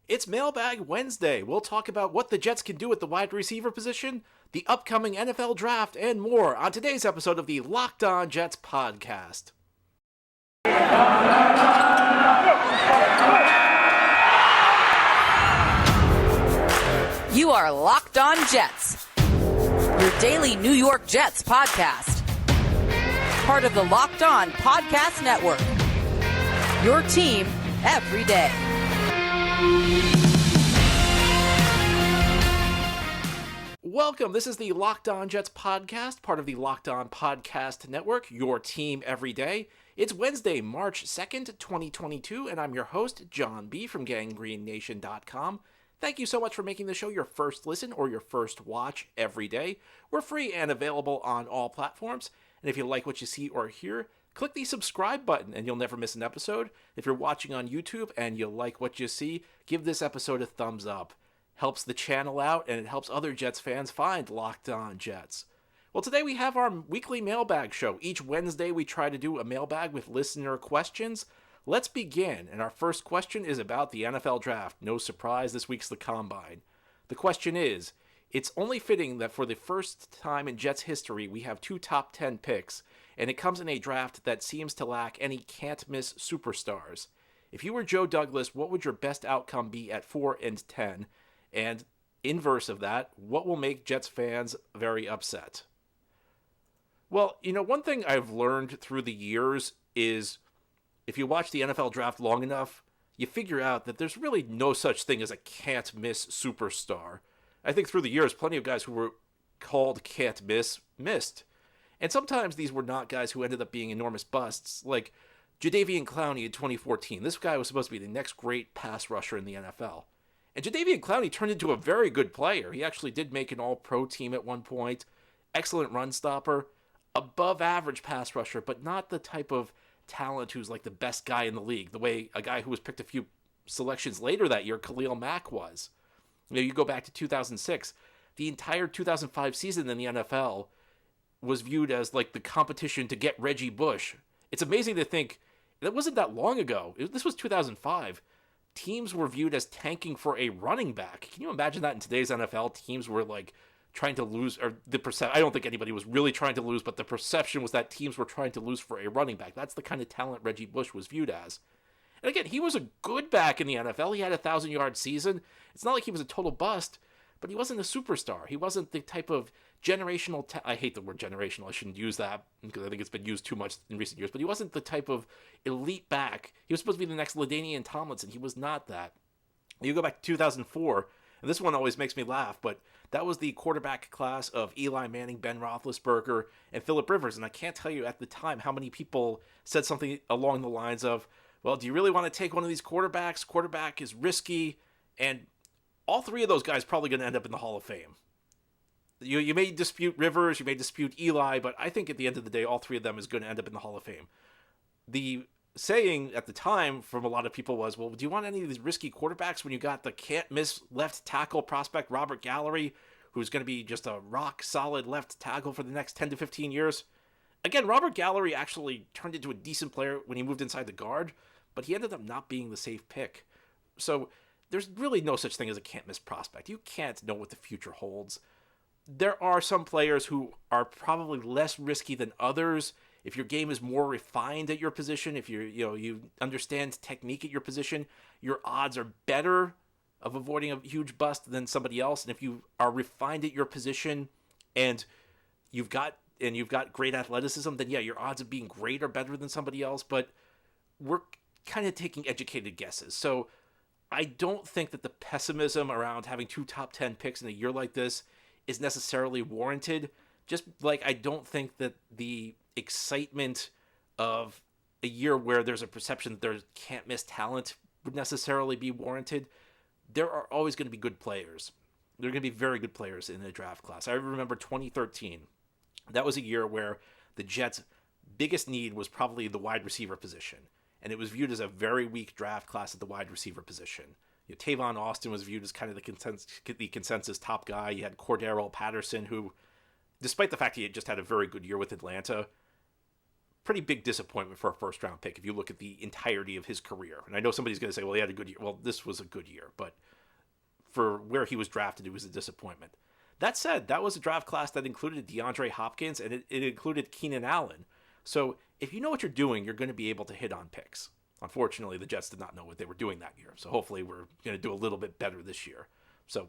It's Mailbag Wednesday. We'll talk about what the Jets can do at the wide receiver position, the upcoming NFL draft, and more on today's episode of the Locked On Jets podcast. You are Locked On Jets, your daily New York Jets podcast. Part of the Locked On Podcast Network, your team every day. Welcome. This is the Locked On Jets podcast, part of the Locked On Podcast Network, your team every day. It's Wednesday, March 2nd, 2022, and I'm your host, John B. from GangrenNation.com. Thank you so much for making the show your first listen or your first watch every day. We're free and available on all platforms, and if you like what you see or hear, click the subscribe button and you'll never miss an episode. If you're watching on YouTube and you like what you see, give this episode a thumbs up. Helps the channel out and it helps other Jets fans find Locked On Jets. Well, today we have our weekly mailbag show. Each Wednesday we try to do a mailbag with listener questions. Let's begin, and our first question is about the NFL draft. No surprise, this week's the Combine. The question is, it's only fitting that for the first time in Jets history we have two top 10 picks, and it comes in a draft that seems to lack any can't-miss superstars. If you were Joe Douglas, what would your best outcome be at 4 and 10? And inverse of that, what will make Jets fans very upset? Well, one thing I've learned through the years is if you watch the NFL draft long enough, you figure out that there's really no such thing as a can't-miss superstar. I think through the years, plenty of guys who were called can't-miss missed. And sometimes these were not guys who ended up being enormous busts, like Jadeveon Clowney in 2014. This guy was supposed to be the next great pass rusher in the NFL. And Jadeveon Clowney turned into a very good player. He actually did make an all-pro team at one point. Excellent run stopper. Above average pass rusher, but not the type of talent who's like the best guy in the league, the way a guy who was picked a few selections later that year, Khalil Mack, was. You go back to 2006, the entire 2005 season in the NFL was viewed as like the competition to get Reggie Bush. It's amazing to think that wasn't that long ago. This was 2005. Teams were viewed as tanking for a running back. Can you imagine that in today's NFL? Teams were like trying to lose, or I don't think anybody was really trying to lose, but the perception was that teams were trying to lose for a running back. That's the kind of talent Reggie Bush was viewed as. And again, he was a good back in the NFL. He had a 1,000-yard season. It's not like he was a total bust, but he wasn't a superstar. He wasn't the type of generational, I hate the word generational. I shouldn't use that because I think it's been used too much in recent years, but he wasn't the type of elite back. He was supposed to be the next LaDainian Tomlinson. He was not that. You go back to 2004, and this one always makes me laugh, but that was the quarterback class of Eli Manning, Ben Roethlisberger, and Phillip Rivers. And I can't tell you at the time how many people said something along the lines of, well, do you really want to take one of these quarterbacks? Quarterback is risky. And all three of those guys probably going to end up in the Hall of Fame. You may dispute Rivers, you may dispute Eli, but I think at the end of the day, all three of them is going to end up in the Hall of Fame. The saying at the time from a lot of people was, well, do you want any of these risky quarterbacks when you got the can't-miss left tackle prospect Robert Gallery, who's going to be just a rock-solid left tackle for the next 10 to 15 years? Again, Robert Gallery actually turned into a decent player when he moved inside the guard, but he ended up not being the safe pick. So there's really no such thing as a can't-miss prospect. You can't know what the future holds. There are some players who are probably less risky than others. If your game is more refined at your position, if you understand technique at your position, your odds are better of avoiding a huge bust than somebody else. And if you are refined at your position and you've got great athleticism, then yeah, your odds of being great are better than somebody else. But we're kind of taking educated guesses. So I don't think that the pessimism around having two top 10 picks in a year like this is necessarily warranted. Just like I don't think that the excitement of a year where there's a perception that there can't miss talent would necessarily be warranted. There are always going to be good players. There are going to be very good players in the draft class. I remember 2013. That was a year where the Jets' biggest need was probably the wide receiver position. And it was viewed as a very weak draft class at the wide receiver position. Tavon Austin was viewed as kind of the consensus top guy. You had Cordero Patterson, who, despite the fact he had just had a very good year with Atlanta, pretty big disappointment for a first-round pick if you look at the entirety of his career. And I know somebody's going to say, well, he had a good year. Well, this was a good year, but for where he was drafted, it was a disappointment. That said, that was a draft class that included DeAndre Hopkins, and it included Keenan Allen. So if you know what you're doing, you're going to be able to hit on picks. Unfortunately, the Jets did not know what they were doing that year. So hopefully we're going to do a little bit better this year. So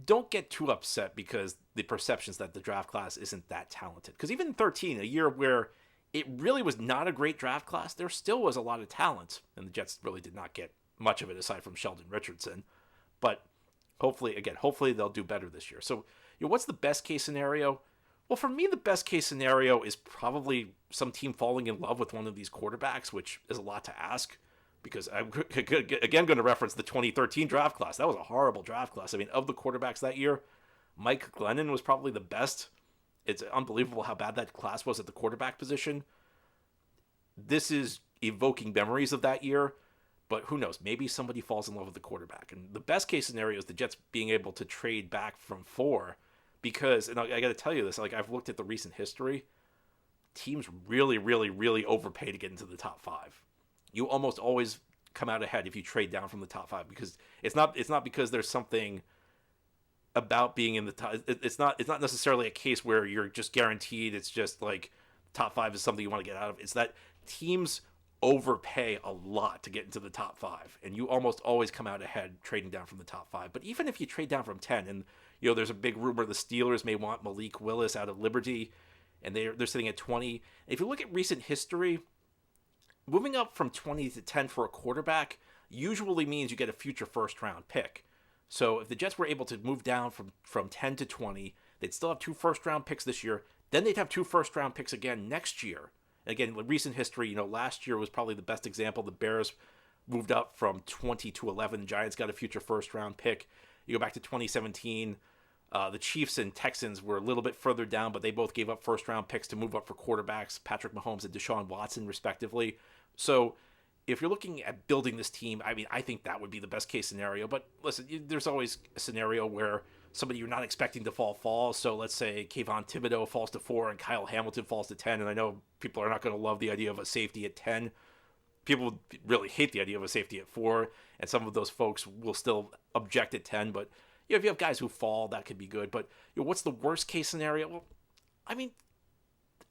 don't get too upset because the perceptions that the draft class isn't that talented. Because even in 13, a year where it really was not a great draft class, there still was a lot of talent. And the Jets really did not get much of it aside from Sheldon Richardson. But hopefully they'll do better this year. So, what's the best case scenario? Well, for me, the best case scenario is probably some team falling in love with one of these quarterbacks, which is a lot to ask because I'm, again, going to reference the 2013 draft class. That was a horrible draft class. I mean, of the quarterbacks that year, Mike Glennon was probably the best. It's unbelievable how bad that class was at the quarterback position. This is evoking memories of that year, but who knows? Maybe somebody falls in love with the quarterback. And the best case scenario is the Jets being able to trade back from 4 because, and I got to tell you this, like I've looked at the recent history, teams really, really, really overpay to get into the top 5. You almost always come out ahead if you trade down from the top 5 because it's not because there's something about being in the top. It's not necessarily a case where you're just guaranteed. It's just like top 5 is something you want to get out of. It's that teams overpay a lot to get into the top 5, and you almost always come out ahead trading down from the top 5. But even if you trade down from 10, and there's a big rumor the Steelers may want Malik Willis out of Liberty, and they're sitting at 20. If you look at recent history, moving up from 20 to 10 for a quarterback usually means you get a future first round pick. So if the Jets were able to move down from 10 to 20, they'd still have 2 first round picks this year. Then they'd have 2 first round picks again next year. And again, recent history, last year was probably the best example. The Bears moved up from 20 to 11. The Giants got a future first round pick. You go back to 2017. The Chiefs and Texans were a little bit further down, but they both gave up first round picks to move up for quarterbacks, Patrick Mahomes and Deshaun Watson, respectively. So if you're looking at building this team, I mean, I think that would be the best case scenario. But listen, there's always a scenario where somebody you're not expecting to falls. So let's say Kayvon Thibodeau falls to 4 and Kyle Hamilton falls to 10. And I know people are not going to love the idea of a safety at 10. People really hate the idea of a safety at 4. And some of those folks will still object at 10. But if you have guys who fall, that could be good. But what's the worst case scenario? Well, I mean,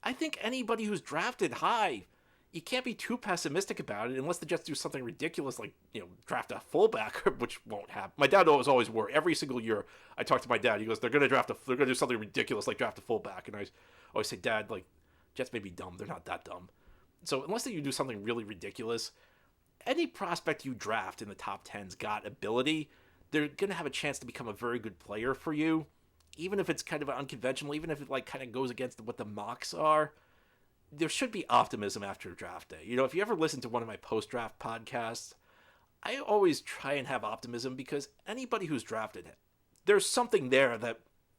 I think anybody who's drafted high, you can't be too pessimistic about it unless the Jets do something ridiculous like, draft a fullback, which won't happen. My dad was always worried. Every single year I talk to my dad, he goes, they're going to do something ridiculous like draft a fullback. And I always say, Dad, like, Jets may be dumb. They're not that dumb. So unless you do something really ridiculous, any prospect you draft in the top 10's got ability. They're going to have a chance to become a very good player for you, even if it's kind of unconventional, even if it kind of goes against what the mocks are. There should be optimism after draft day. If you ever listen to one of my post-draft podcasts, I always try and have optimism because anybody who's drafted it, there's something there that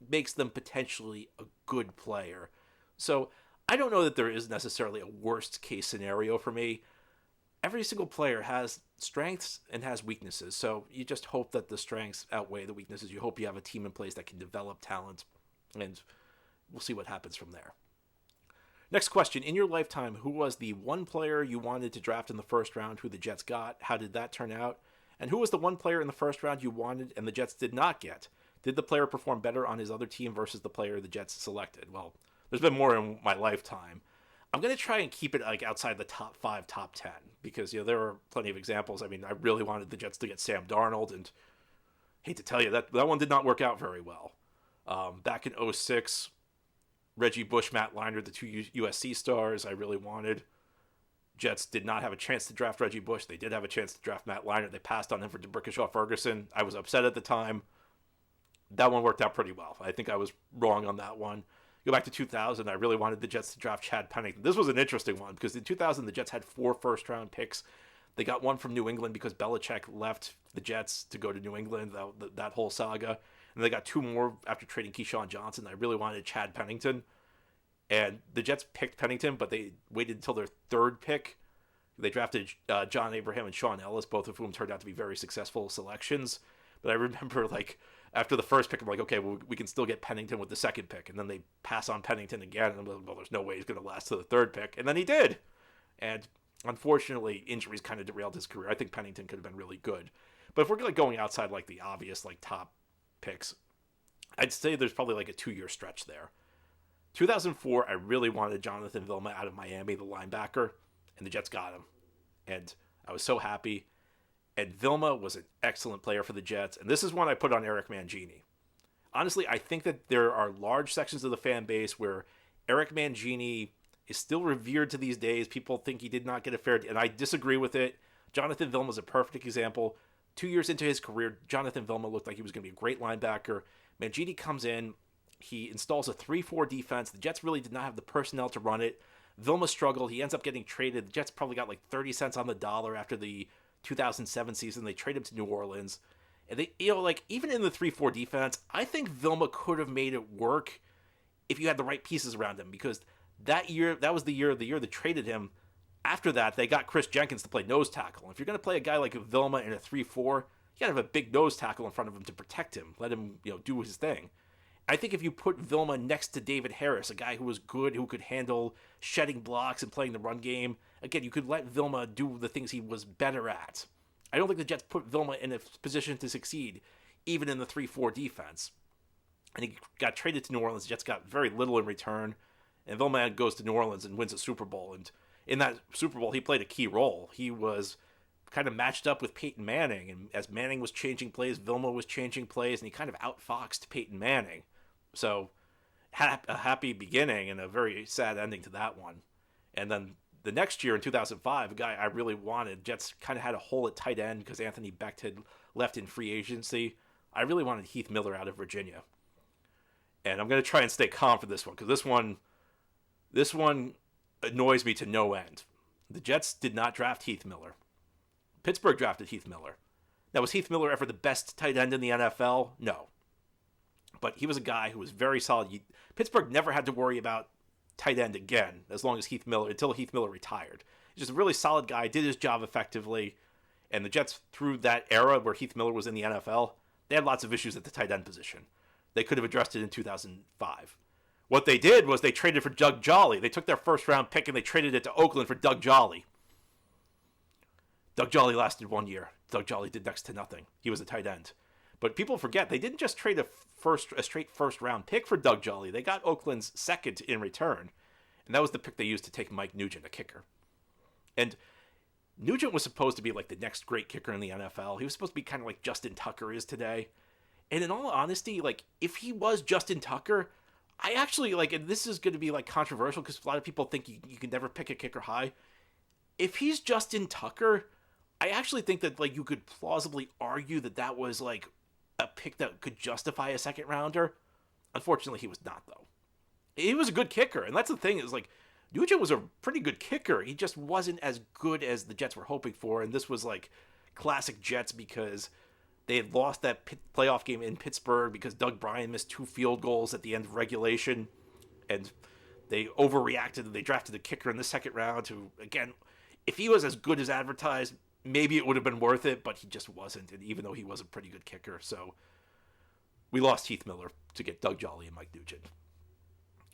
makes them potentially a good player. So I don't know that there is necessarily a worst case scenario for me. Every single player has strengths and has weaknesses. So you just hope that the strengths outweigh the weaknesses. You hope you have a team in place that can develop talent, and we'll see what happens from there. Next question. In your lifetime, who was the one player you wanted to draft in the first round who the Jets got? How did that turn out? And who was the one player in the first round you wanted and the Jets did not get? Did the player perform better on his other team versus the player the Jets selected? Well, there's been more in my lifetime. I'm going to try and keep it like outside the top 5, top 10 because, there are plenty of examples. I mean, I really wanted the Jets to get Sam Darnold, and hate to tell you that one did not work out very well. Back in 2006, Reggie Bush, Matt Leinart, the 2 USC stars I really wanted. Jets did not have a chance to draft Reggie Bush. They did have a chance to draft Matt Leinart. They passed on him for DeBrickashaw Ferguson. I was upset at the time. That one worked out pretty well. I think I was wrong on that one. Go back to 2000, I really wanted the Jets to draft Chad Pennington. This was an interesting one because in 2000, the Jets had 4 first-round picks. They got one from New England because Belichick left the Jets to go to New England, that whole saga. And they got 2 more after trading Keyshawn Johnson. I really wanted Chad Pennington. And the Jets picked Pennington, but they waited until their 3rd pick. They drafted John Abraham and Sean Ellis, both of whom turned out to be very successful selections. But I remember, After the first pick, I'm like, okay, well, we can still get Pennington with the second pick. And then they pass on Pennington again. And I'm like, well, there's no way he's going to last to the third pick. And then he did. And unfortunately, injuries kind of derailed his career. I think Pennington could have been really good. But if we're like going outside like the obvious like top picks, I'd say there's probably like a 2-year stretch there. 2004, I really wanted Jonathan Vilma out of Miami, the linebacker, and the Jets got him. And I was so happy. And Vilma was an excellent player for the Jets. And this is one I put on Eric Mangini. Honestly, I think that there are large sections of the fan base where Eric Mangini is still revered to these days. People think he did not get a fair, and I disagree with it. Jonathan Vilma is a perfect example. 2 years into his career, Jonathan Vilma looked like he was going to be a great linebacker. Mangini comes in. He installs a 3-4 defense. The Jets really did not have the personnel to run it. Vilma struggled. He ends up getting traded. The Jets probably got like 30 cents on the dollar after the 2007 season. They trade him to New Orleans. And they, like even in the 3-4 defense, I think Vilma could have made it work if you had the right pieces around him, because that was the year they traded him. After that, they got Chris Jenkins to play nose tackle. And if you're going to play a guy like Vilma in a 3-4, you got to have a big nose tackle in front of him to protect him, let him, do his thing. I think if you put Vilma next to David Harris, a guy who was good, who could handle shedding blocks and playing the run game, again, you could let Vilma do the things he was better at. I don't think the Jets put Vilma in a position to succeed, even in the 3-4 defense. And he got traded to New Orleans. The Jets got very little in return. And Vilma goes to New Orleans and wins a Super Bowl. And in that Super Bowl, he played a key role. He was kind of matched up with Peyton Manning. And as Manning was changing plays, Vilma was changing plays. And he kind of outfoxed Peyton Manning. So a happy beginning and a very sad ending to that one. And then the next year in 2005, a guy I really wanted, Jets kind of had a hole at tight end because Anthony Becht had left in free agency. I really wanted Heath Miller out of Virginia. And I'm going to try and stay calm for this one, because this one annoys me to no end. The Jets did not draft Heath Miller. Pittsburgh drafted Heath Miller. Now, was Heath Miller ever the best tight end in the NFL? No. But he was a guy who was very solid. Pittsburgh never had to worry about tight end again until Heath Miller retired. He's just a really solid guy, did his job effectively. And the Jets, through that era where Heath Miller was in the NFL, they had lots of issues at the tight end position. They could have addressed it in 2005. What they did was they traded for Doug Jolly. They took their first-round pick and they traded it to Oakland for Doug Jolly. Doug Jolly lasted 1 year. Doug Jolly did next to nothing. He was a tight end. But people forget, they didn't just trade a straight first-round pick for Doug Jolly. They got Oakland's second in return. And that was the pick they used to take Mike Nugent, a kicker. And Nugent was supposed to be like the next great kicker in the NFL. He was supposed to be kind of like Justin Tucker is today. And in all honesty, like, if he was Justin Tucker, I actually, like, and this is going to be, like, controversial because a lot of people think you can never pick a kicker high. If he's Justin Tucker, I actually think that, like, you could plausibly argue that was, like, a pick that could justify a second rounder. Unfortunately, he was not, though. He was a good kicker, and that's the thing is, like, Nugent was a pretty good kicker. He just wasn't as good as the Jets were hoping for, and this was, like, classic Jets because they had lost that playoff game in Pittsburgh because Doug Bryan missed 2 field goals at the end of regulation, and they overreacted and they drafted a kicker in the second round who, again, if he was as good as advertised, maybe it would have been worth it, but he just wasn't, and even though he was a pretty good kicker. So we lost Heath Miller to get Doug Jolly and Mike Nugent.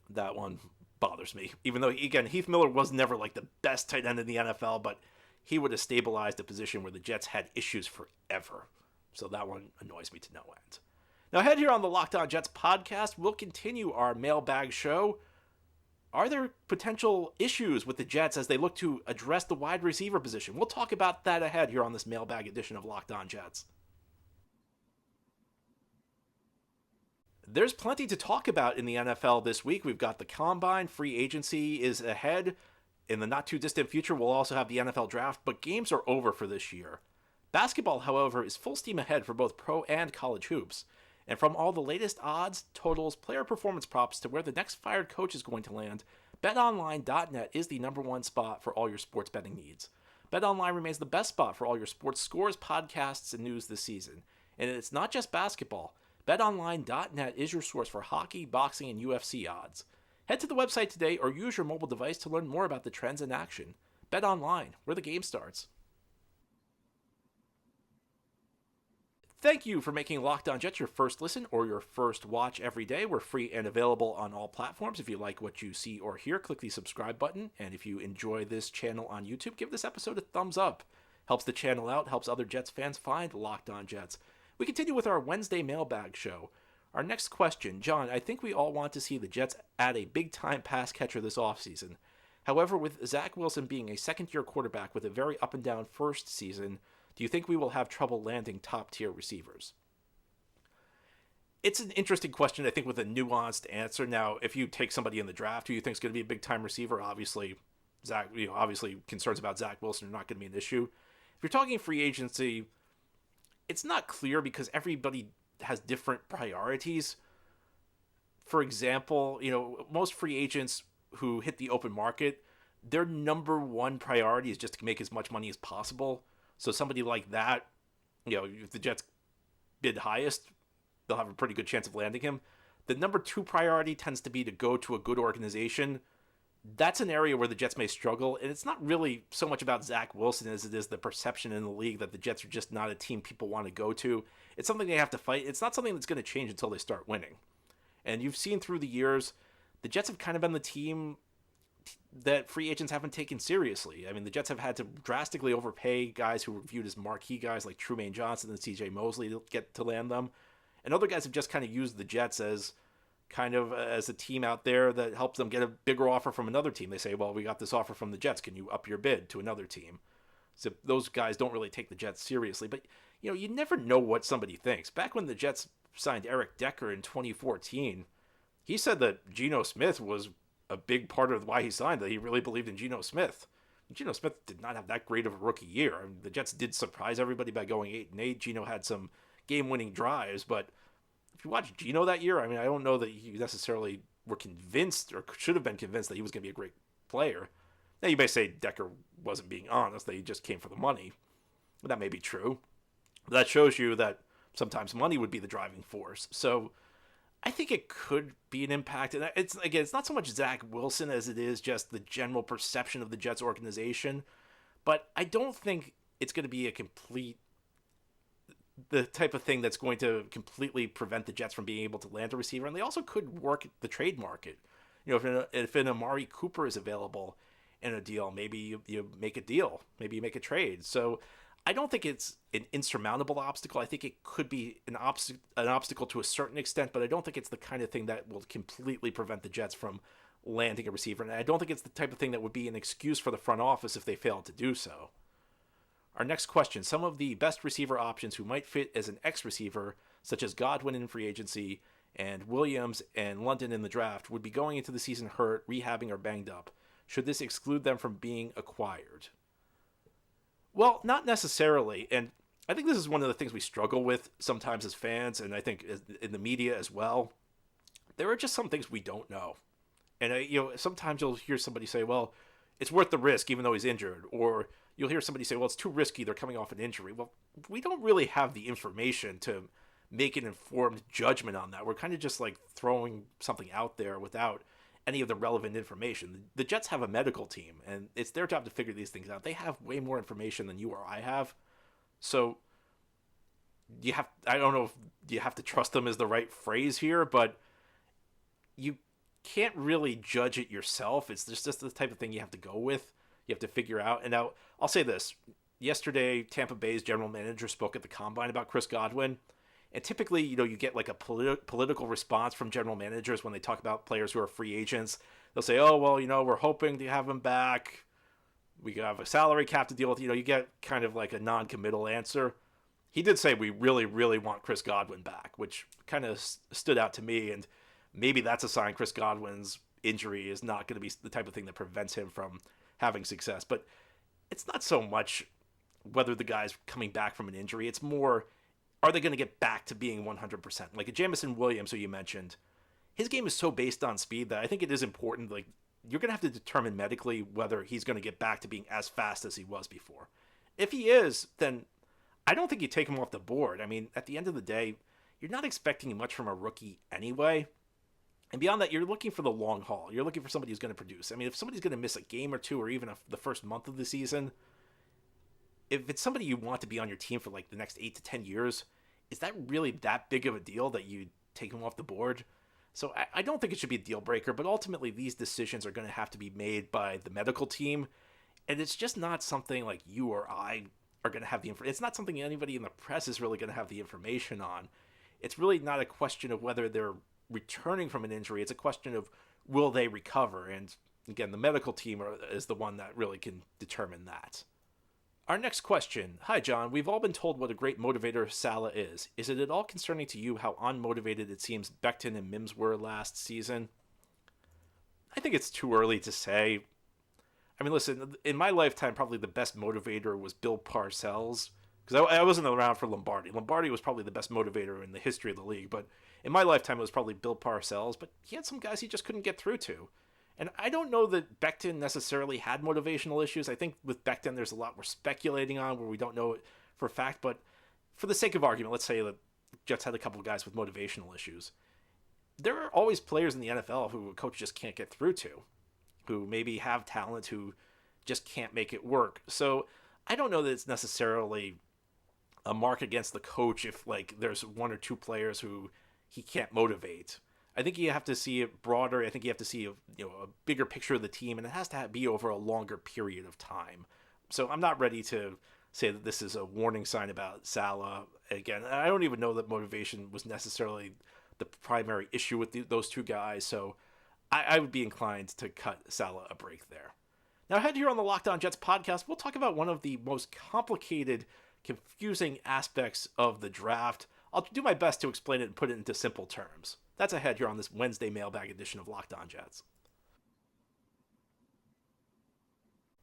That one bothers me, even though, again, Heath Miller was never like the best tight end in the NFL, but he would have stabilized a position where the Jets had issues forever. So that one annoys me to no end. Now, ahead here on the Locked On Jets podcast, we'll continue our mailbag show. Are there potential issues with the Jets as they look to address the wide receiver position? We'll talk about that ahead here on this mailbag edition of Locked On Jets. There's plenty to talk about in the NFL this week. We've got the Combine, free agency is ahead. In the not-too-distant future, we'll also have the NFL Draft, but games are over for this year. Basketball, however, is full steam ahead for both pro and college hoops. And from all the latest odds, totals, player performance props to where the next fired coach is going to land, BetOnline.net is the #1 spot for all your sports betting needs. BetOnline remains the best spot for all your sports scores, podcasts, and news this season. And it's not just basketball. BetOnline.net is your source for hockey, boxing, and UFC odds. Head to the website today or use your mobile device to learn more about the trends in action. BetOnline, where the game starts. Thank you for making Locked On Jets your first listen or your first watch every day. We're free and available on all platforms. If you like what you see or hear, click the subscribe button. And if you enjoy this channel on YouTube, give this episode a thumbs up. Helps the channel out, helps other Jets fans find Locked On Jets. We continue with our Wednesday mailbag show. Our next question, John, I think we all want to see the Jets add a big-time pass catcher this offseason. However, with Zach Wilson being a second-year quarterback with a very up-and-down first season, do you think we will have trouble landing top-tier receivers? It's an interesting question, I think, with a nuanced answer. Now, if you take somebody in the draft who you think is going to be a big-time receiver, obviously, obviously concerns about Zach Wilson are not going to be an issue. If you're talking free agency, it's not clear because everybody has different priorities. For example, most free agents who hit the open market, their number one priority is just to make as much money as possible. So somebody like that, if the Jets bid highest, they'll have a pretty good chance of landing him. The number two priority tends to be to go to a good organization. That's an area where the Jets may struggle, and it's not really so much about Zach Wilson as it is the perception in the league that the Jets are just not a team people want to go to. It's something they have to fight. It's not something that's going to change until they start winning. And you've seen through the years, the Jets have kind of been the team that free agents haven't taken seriously. I mean, the Jets have had to drastically overpay guys who were viewed as marquee guys like Trumaine Johnson and C.J. Mosley to get to land them. And other guys have just kind of used the Jets as kind of as a team out there that helps them get a bigger offer from another team. They say, well, we got this offer from the Jets. Can you up your bid to another team? So those guys don't really take the Jets seriously. But, you never know what somebody thinks. Back when the Jets signed Eric Decker in 2014, he said that Geno Smith was a big part of why he signed, that he really believed in Geno Smith. Geno Smith did not have that great of a rookie year. I mean, the Jets did surprise everybody by going 8-8. Geno had some game-winning drives, but if you watch Geno that year, I mean, I don't know that you necessarily were convinced or should have been convinced that he was going to be a great player. Now, you may say Decker wasn't being honest, that he just came for the money. That may be true. But that shows you that sometimes money would be the driving force. So I think it could be an impact. And it's not so much Zach Wilson as it is just the general perception of the Jets organization. But I don't think it's going to be the type of thing that's going to completely prevent the Jets from being able to land a receiver. And they also could work the trade market. If an Amari Cooper is available in a deal, maybe you make a deal. Maybe you make a trade. So I don't think it's an insurmountable obstacle. I think it could be an obstacle to a certain extent, but I don't think it's the kind of thing that will completely prevent the Jets from landing a receiver. And I don't think it's the type of thing that would be an excuse for the front office if they fail to do so. Our next question, some of the best receiver options who might fit as an X-receiver, such as Godwin in free agency and Williams and London in the draft, would be going into the season hurt, rehabbing, or banged up. Should this exclude them from being acquired? Well, not necessarily, and I think this is one of the things we struggle with sometimes as fans, and I think in the media as well. There are just some things we don't know. And, sometimes you'll hear somebody say, well, it's worth the risk even though he's injured, or you'll hear somebody say, well, it's too risky, they're coming off an injury. Well, we don't really have the information to make an informed judgment on that. We're kind of just like throwing something out there without any of the relevant information. The Jets have a medical team, and it's their job to figure these things out. They have way more information than you or I have. So I don't know if you have to trust them is the right phrase here, but you can't really judge it yourself. It's just the type of thing you have to go with. You have to figure out. And now I'll say this. Yesterday, Tampa Bay's general manager spoke at the Combine about Chris Godwin. And typically, you get like a political response from general managers when they talk about players who are free agents. They'll say, oh, well, we're hoping to have him back. We have a salary cap to deal with. You get kind of like a non-committal answer. He did say we really, really want Chris Godwin back, which kind of stood out to me. And maybe that's a sign Chris Godwin's injury is not going to be the type of thing that prevents him from having success. But it's not so much whether the guy's coming back from an injury. It's more, are they going to get back to being 100%? Like a Jamison Williams, who you mentioned, his game is so based on speed that I think it is important. Like, you're going to have to determine medically whether he's going to get back to being as fast as he was before. If he is, then I don't think you take him off the board. I mean, at the end of the day, you're not expecting much from a rookie anyway. And beyond that, you're looking for the long haul. You're looking for somebody who's going to produce. I mean, if somebody's going to miss a game or two or even the first month of the season, if it's somebody you want to be on your team for like the next 8 to 10 years, is that really that big of a deal that you take him off the board? So I don't think it should be a deal breaker, but ultimately these decisions are going to have to be made by the medical team, and it's just not something like you or I are going to have the information. It's not something anybody in the press is really going to have the information on. It's really not a question of whether they're returning from an injury. It's a question of will they recover, and again, the medical team is the one that really can determine that. Our next question. Hi, John. We've all been told what a great motivator Salah is. Is it at all concerning to you how unmotivated it seems Becton and Mims were last season? I think it's too early to say. I mean, listen, in my lifetime, probably the best motivator was Bill Parcells, because I wasn't around for Lombardi. Lombardi was probably the best motivator in the history of the league, but in my lifetime, it was probably Bill Parcells, but he had some guys he just couldn't get through to. And I don't know that Becton necessarily had motivational issues. I think with Becton, there's a lot we're speculating on where we don't know it for a fact. But for the sake of argument, let's say that Jets had a couple of guys with motivational issues. There are always players in the NFL who a coach just can't get through to, who maybe have talent, who just can't make it work. So I don't know that it's necessarily a mark against the coach if like there's one or two players who he can't motivate. I think you have to see it broader. I think you have to see a bigger picture of the team, and it has to be over a longer period of time. So I'm not ready to say that this is a warning sign about Salah. Again, I don't even know that motivation was necessarily the primary issue with those two guys. So I would be inclined to cut Salah a break there. Now, ahead here on the Locked On Jets podcast, we'll talk about one of the most complicated, confusing aspects of the draft. I'll do my best to explain it and put it into simple terms. That's ahead here on this Wednesday mailbag edition of Locked On Jets.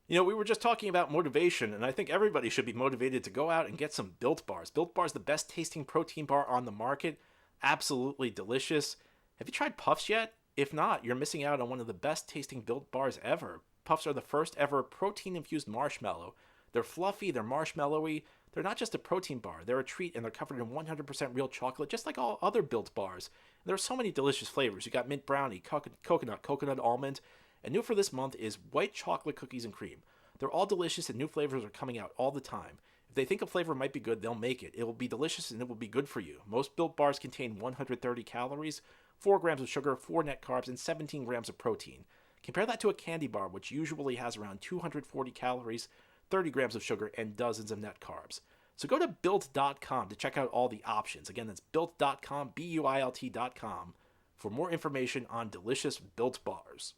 You know, we were just talking about motivation, and I think everybody should be motivated to go out and get some Built Bars. Built Bar is the best tasting protein bar on the market. Absolutely delicious. Have you tried Puffs yet? If not, you're missing out on one of the best tasting Built Bars ever. Puffs are the first ever protein-infused marshmallow. They're fluffy, they're marshmallowy. They're not just a protein bar. They're a treat, and they're covered in 100% real chocolate, just like all other Built Bars. And there are so many delicious flavors. You got mint brownie, coconut almond, and new for this month is white chocolate cookies and cream. They're all delicious, and new flavors are coming out all the time. If they think a flavor might be good, they'll make it. It will be delicious, and it will be good for you. Most Built Bars contain 130 calories, 4 grams of sugar, 4 net carbs, and 17 grams of protein. Compare that to a candy bar, which usually has around 240 calories, 30 grams of sugar, and dozens of net carbs. So go to Built.com to check out all the options. Again, that's Built.com, Built.com, for more information on delicious Built Bars.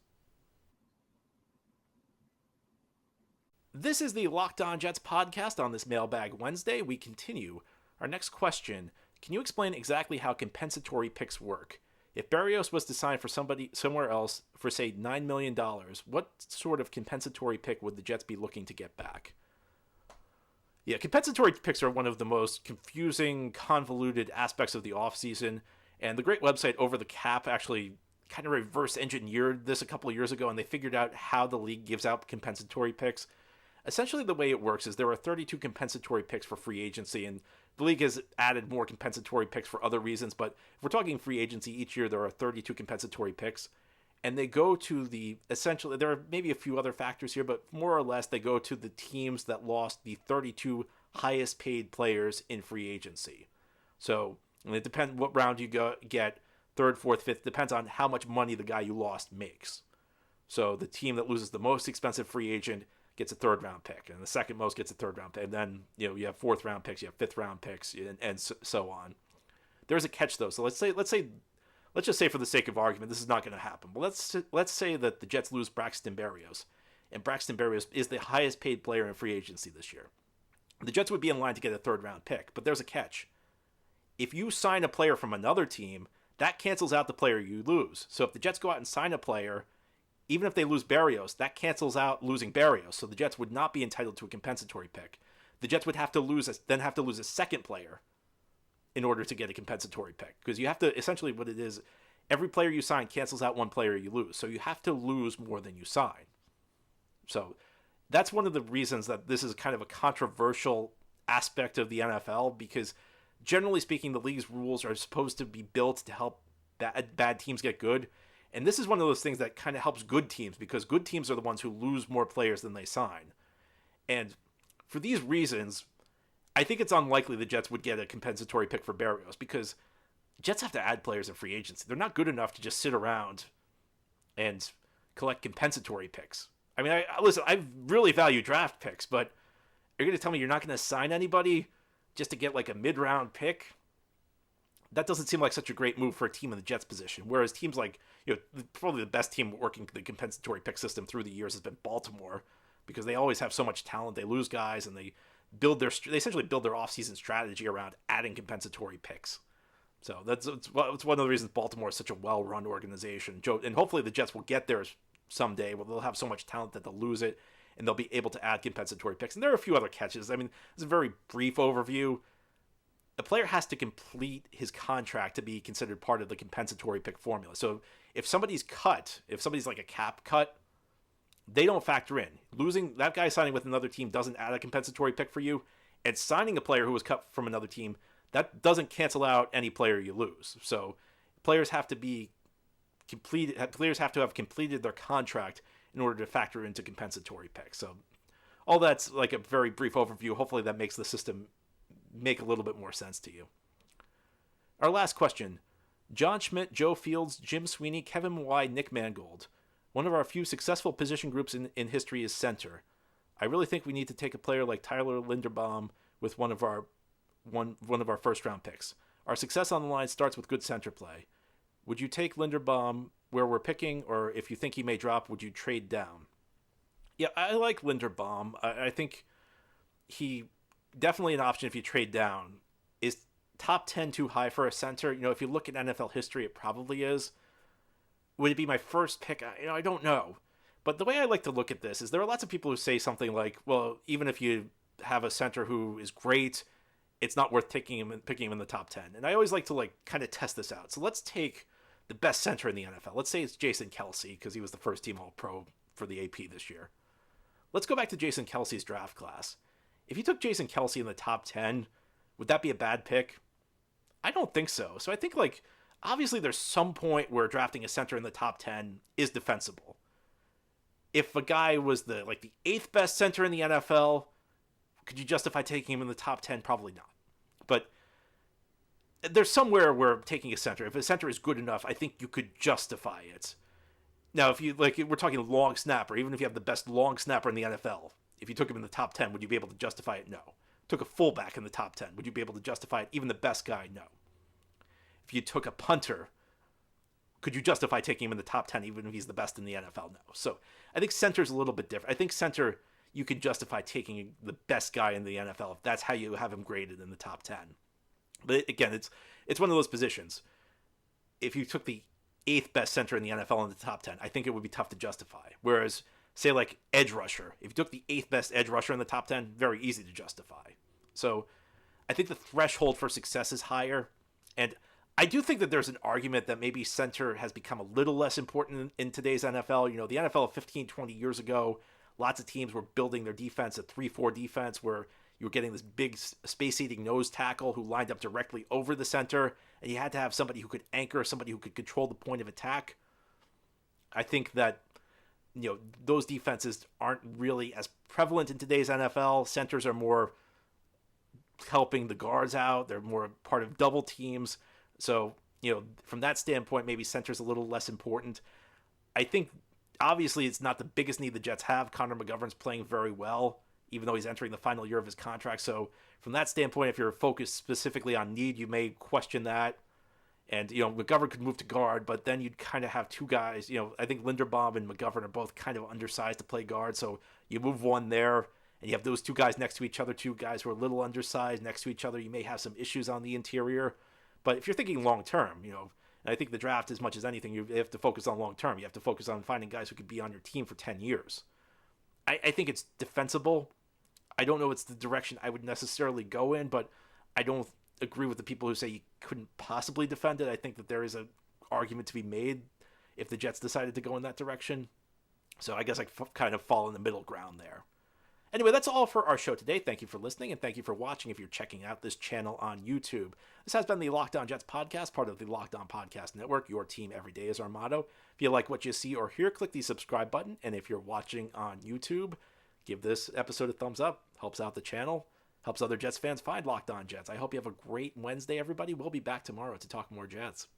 This is the Locked On Jets podcast on this Mailbag Wednesday. We continue. Our next question, can you explain exactly how compensatory picks work? If Berrios was to sign for somebody somewhere else for, say, $9 million, what sort of compensatory pick would the Jets be looking to get back? Yeah, compensatory picks are one of the most confusing, convoluted aspects of the offseason, and the great website Over the Cap actually kind of reverse engineered this a couple of years ago, and they figured out how the league gives out compensatory picks. Essentially, the way it works is there are 32 compensatory picks for free agency, and the league has added more compensatory picks for other reasons, but if we're talking free agency, each year there are 32 compensatory picks, and they go to essentially, there are maybe a few other factors here, but more or less they go to the teams that lost the 32 highest paid players in free agency. So it depends what round you get, third, fourth, fifth, depends on how much money the guy you lost makes. So the team that loses the most expensive free agent gets a third round pick, and the second most gets a third round pick. And then, you have fourth round picks, you have fifth round picks, and so on. There's a catch though. So let's just say for the sake of argument, this is not going to happen. But let's say that the Jets lose Braxton Berrios, and Braxton Berrios is the highest paid player in free agency this year. The Jets would be in line to get a third round pick, but there's a catch. If you sign a player from another team, that cancels out the player you lose. So if the Jets go out and sign a player, even if they lose Berrios, that cancels out losing Berrios. So the Jets would not be entitled to a compensatory pick. The Jets would have to lose a second player in order to get a compensatory pick. Because you have to, essentially what it is, every player you sign cancels out one player you lose. So you have to lose more than you sign. So that's one of the reasons that this is kind of a controversial aspect of the NFL, because generally speaking, the league's rules are supposed to be built to help bad teams get good. And this is one of those things that kind of helps good teams, because good teams are the ones who lose more players than they sign. And for these reasons, I think it's unlikely the Jets would get a compensatory pick for Berrios because Jets have to add players in free agency. They're not good enough to just sit around and collect compensatory picks. I mean, listen, I really value draft picks, but you're going to tell me you're not going to sign anybody just to get like a mid-round pick? That doesn't seem like such a great move for a team in the Jets position. Whereas teams like, probably the best team working the compensatory pick system through the years has been Baltimore, because they always have so much talent. They lose guys and they essentially build their offseason strategy around adding compensatory picks. So it's one of the reasons Baltimore is such a well-run organization. And hopefully the Jets will get there someday where they'll have so much talent that they'll lose it and they'll be able to add compensatory picks. And there are a few other catches. I mean, it's a very brief overview. A player has to complete his contract to be considered part of the compensatory pick formula. So if somebody's like a cap cut, they don't factor in. Losing that guy signing with another team doesn't add a compensatory pick for you. And signing a player who was cut from another team, that doesn't cancel out any player you lose. So players have to have completed their contract in order to factor into compensatory picks. So all that's like a very brief overview. Hopefully that makes the system make a little bit more sense to you. Our last question. John Schmidt, Joe Fields, Jim Sweeney, Kevin Mawai, Nick Mangold. One of our few successful position groups in history is center. I really think we need to take a player like Tyler Linderbaum with one of our first round picks. Our success on the line starts with good center play. Would you take Linderbaum where we're picking, or if you think he may drop, would you trade down? Yeah, I like Linderbaum. I think he definitely an option if you trade down. Is top 10 too high for a center? If you look at NFL history, it probably is. Would it be my first pick? I don't know. But the way I like to look at this is there are lots of people who say something like, well, even if you have a center who is great, it's not worth picking him in the top 10. And I always like to kind of test this out. So let's take the best center in the NFL. Let's say it's Jason Kelce, because he was the first team All-Pro for the AP this year. Let's go back to Jason Kelce's draft class. If you took Jason Kelce in the top 10, would that be a bad pick? I don't think so. So I think obviously there's some point where drafting a center in the top 10 is defensible. If a guy was the 8th best center in the NFL, could you justify taking him in the top 10? Probably not. But there's somewhere where taking a center, if a center is good enough, I think you could justify it. Now, if you we're talking long snapper, even if you have the best long snapper in the NFL, if you took him in the top 10, would you be able to justify it? No. Took a fullback in the top 10, would you be able to justify it? Even the best guy? No. If you took a punter, could you justify taking him in the top 10 even if he's the best in the NFL? No. So I think center's a little bit different. I think center, you could justify taking the best guy in the NFL if that's how you have him graded in the top 10. But again, it's one of those positions. If you took the 8th best center in the NFL in the top 10, I think it would be tough to justify. Whereas, say edge rusher, if you took the 8th best edge rusher in the top 10, very easy to justify. So I think the threshold for success is higher. And I do think that there's an argument that maybe center has become a little less important in today's NFL. The NFL of 15, 20 years ago, lots of teams were building their defense a 3-4 defense where you were getting this big space-eating nose tackle who lined up directly over the center, and you had to have somebody who could anchor, somebody who could control the point of attack. I think that those defenses aren't really as prevalent in today's NFL. Centers are more helping the guards out. They're more part of double teams. So, from that standpoint, maybe center's a little less important. I think, obviously, it's not the biggest need the Jets have. Connor McGovern's playing very well, even though he's entering the final year of his contract. So, from that standpoint, if you're focused specifically on need, you may question that. And, McGovern could move to guard, but then you'd kind of have two guys. I think Linderbaum and McGovern are both kind of undersized to play guard. So, you move one there, and you have those two guys next to each other, two guys who are a little undersized next to each other. You may have some issues on the interior. But if you're thinking long-term, and I think the draft, as much as anything, you have to focus on long-term. You have to focus on finding guys who could be on your team for 10 years. I think it's defensible. I don't know it's the direction I would necessarily go in, but I don't agree with the people who say you couldn't possibly defend it. I think that there is an argument to be made if the Jets decided to go in that direction. So I guess I kind of fall in the middle ground there. Anyway, that's all for our show today. Thank you for listening, and thank you for watching if you're checking out this channel on YouTube. This has been the Locked On Jets podcast, part of the Locked On Podcast Network. Your team every day is our motto. If you like what you see or hear, click the subscribe button. And if you're watching on YouTube, give this episode a thumbs up. Helps out the channel. helps other Jets fans find Locked On Jets. I hope you have a great Wednesday, everybody. We'll be back tomorrow to talk more Jets.